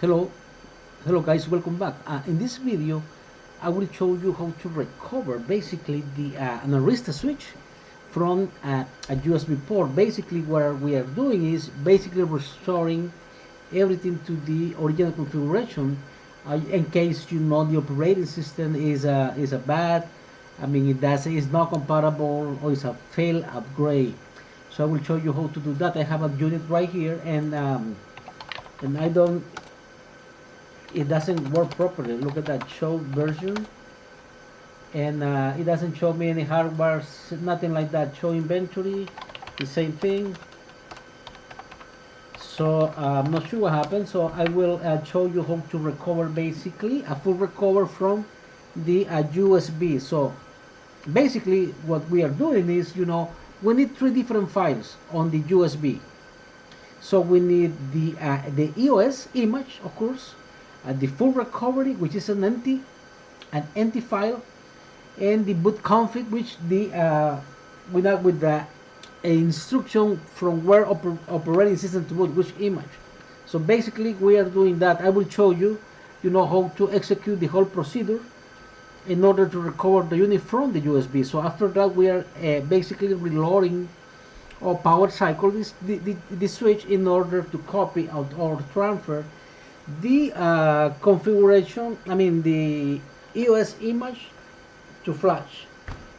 Hello, hello guys, welcome back. In this video, I will show you how to recover basically the an Arista switch from a USB port. Basically, what we are doing is basically restoring everything to the original configuration. In case you know the operating system is a bad, I mean it's not compatible or it's a failed upgrade. So I will show you how to do that. I have a unit right here, and I don't. It doesn't work properly. Look at that show version, and it doesn't show me any hardware, nothing like that. Show inventory, the same thing. So I'm not sure what happened. So I will show you how to recover basically a full recover from the USB. So basically what we are doing is, we need three different files on the USB. So we need the EOS image, of course, the full recovery, which is an empty file, and the boot config, which with the instruction from where operating system to boot, which image. So basically we are doing that. I will show you, how to execute the whole procedure in order to recover the unit from the USB. So after that, we are basically reloading or power cycle the switch in order to copy out or transfer the configuration, the EOS image to flash.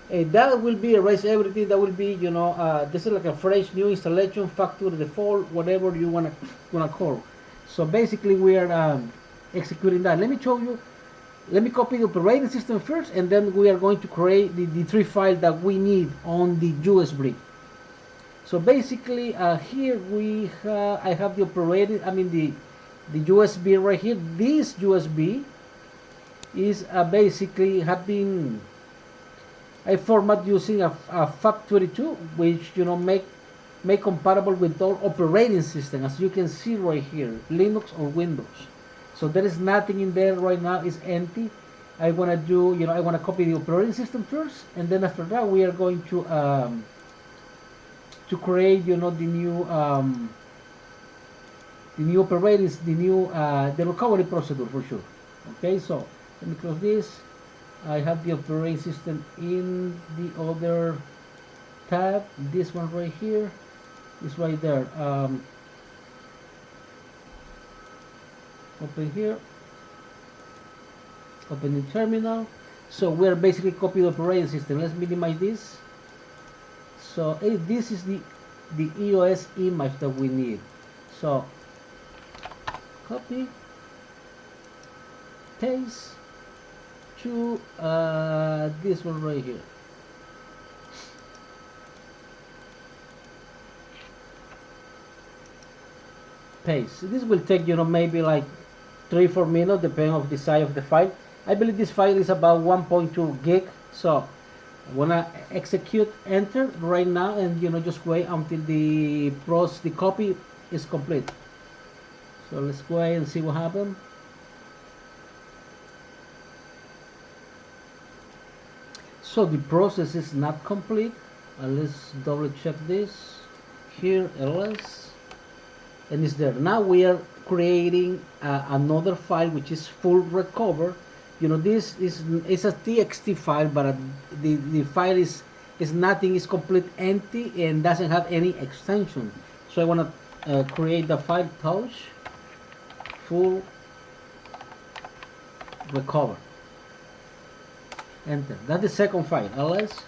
That will be erase everything. That will be, this is like a fresh new installation, factory default, whatever you wanna call. So basically we are executing that. Let me show you. Let me copy the operating system first, and then we are going to create the three files that we need on the USB. So basically here I have the operating, the USB right here. This USB is basically have been a format using a FAT32, which make compatible with all operating system, as you can see right here, Linux or Windows. So there is nothing in there right now. It's empty. I want to do, I want to copy the operating system first, and then after that we are going to create, the new operating, the recovery procedure for sure. Okay, so let me close this. I have the operating system in the other tab. This one right here is right there. Open here, open the terminal. So we're basically copying the operating system. Let's minimize this. So this is the EOS image that we need. So copy, paste to this one right here. Paste. This will take maybe like 3-4 minutes depending on the size of the file. I believe this file is about 1.2 gig. So I wanna execute enter right now, and just wait until the copy is complete. So let's go ahead and see what happened. So the process is not complete. Let's double check this here, ls, and it's there. Now we are creating another file which is full recover. This is a txt file, but the file is nothing, is complete empty and doesn't have any extension. So I want to create the file touch full recover. Enter. That's the second file, ls.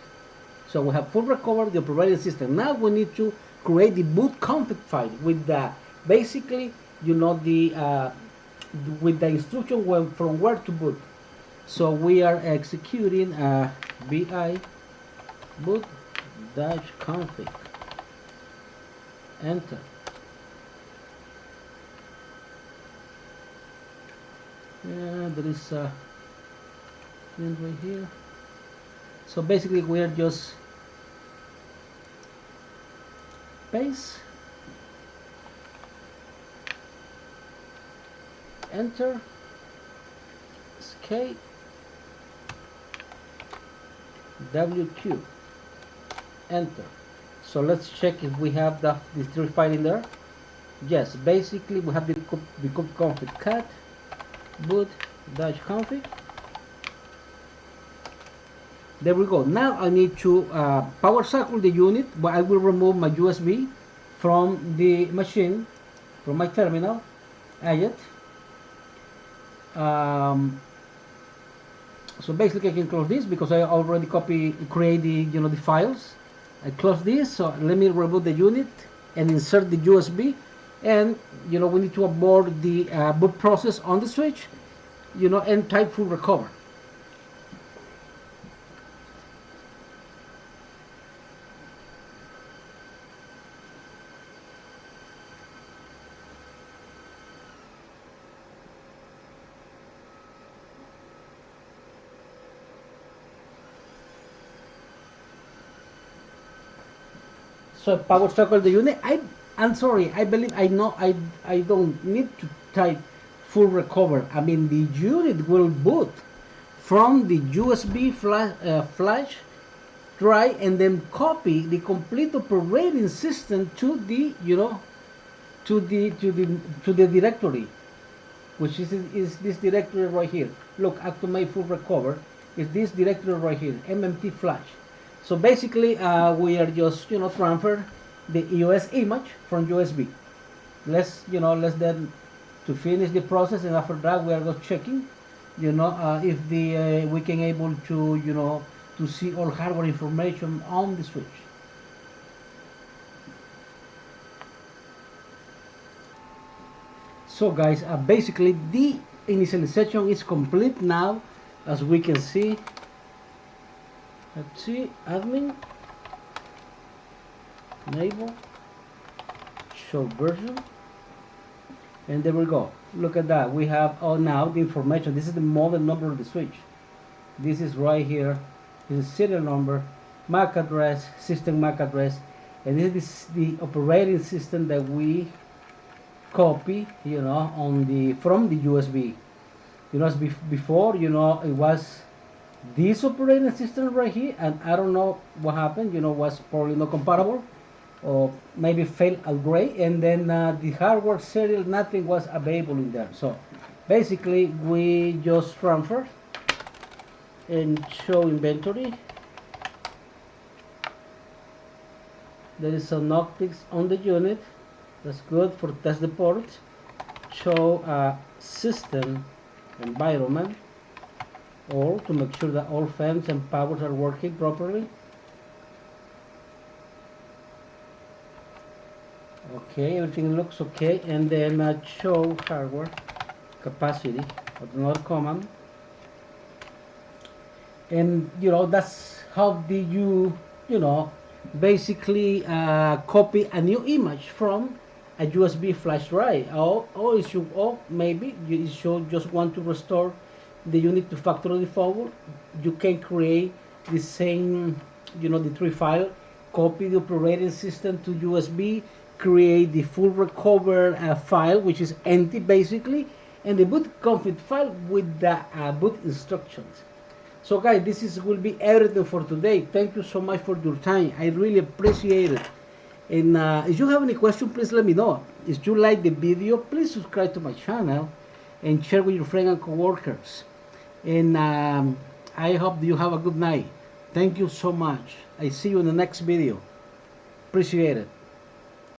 So we have full recover the operating system. Now we need to create the boot config file with the basically with the instruction from where to boot. So we are executing bi boot dash config. Enter. Yeah, there is a thing right here. So basically we are just paste, enter, escape, WQ, enter. So let's check if we have the three file in there. Yes, basically we have the config cat boot dash config. There we go. Now I need to power cycle the unit, but I will remove my USB from the machine, from my terminal. Add it. So basically I can close this because I already create the files. I close this, so let me reboot the unit and insert the USB, and we need to abort the boot process on the switch, and type full recover. So power cycle the unit. I'm sorry. I believe I know. I don't need to type full recover. I mean the unit will boot from the USB flash drive and then copy the complete operating system to the to the directory, which is this directory right here. Look, Actimate full recover is this directory right here, MMT flash. So basically, we are just transfer the EOS image from USB. Let's then to finish the process, and after that we are just checking, if we can able to to see all hardware information on the switch. So guys, basically the initialization is complete now, as we can see. Let's see, admin, enable, show version, and there we go. Look at that. We have now the information. This is the model number of the switch. This is right here. This is serial number, MAC address, system MAC address, and this is the operating system that we copy, from the USB. As before, it was this operating system right here, and I don't know what happened, was probably not compatible, or maybe failed upgrade, and then the hardware serial, nothing was available in there. So basically we just transfer and show inventory. There is some optics on the unit. That's good for test the port. Show system environment, or to make sure that all fans and powers are working properly. Okay, everything looks okay, and then show hardware capacity, another command. And that's how did you basically copy a new image from a USB flash drive, or maybe you should just want to restore the unit to factory default. You can create the same, the three file, copy the operating system to USB, create the full recover file, which is empty basically, and the boot config file with the boot instructions. So guys, this will be everything for today. Thank you so much for your time. I really appreciate it. And if you have any question, please let me know. If you like the video, please subscribe to my channel and share with your friends and coworkers. And I hope you have a good night. Thank you so much. I see you in the next video. Appreciate it.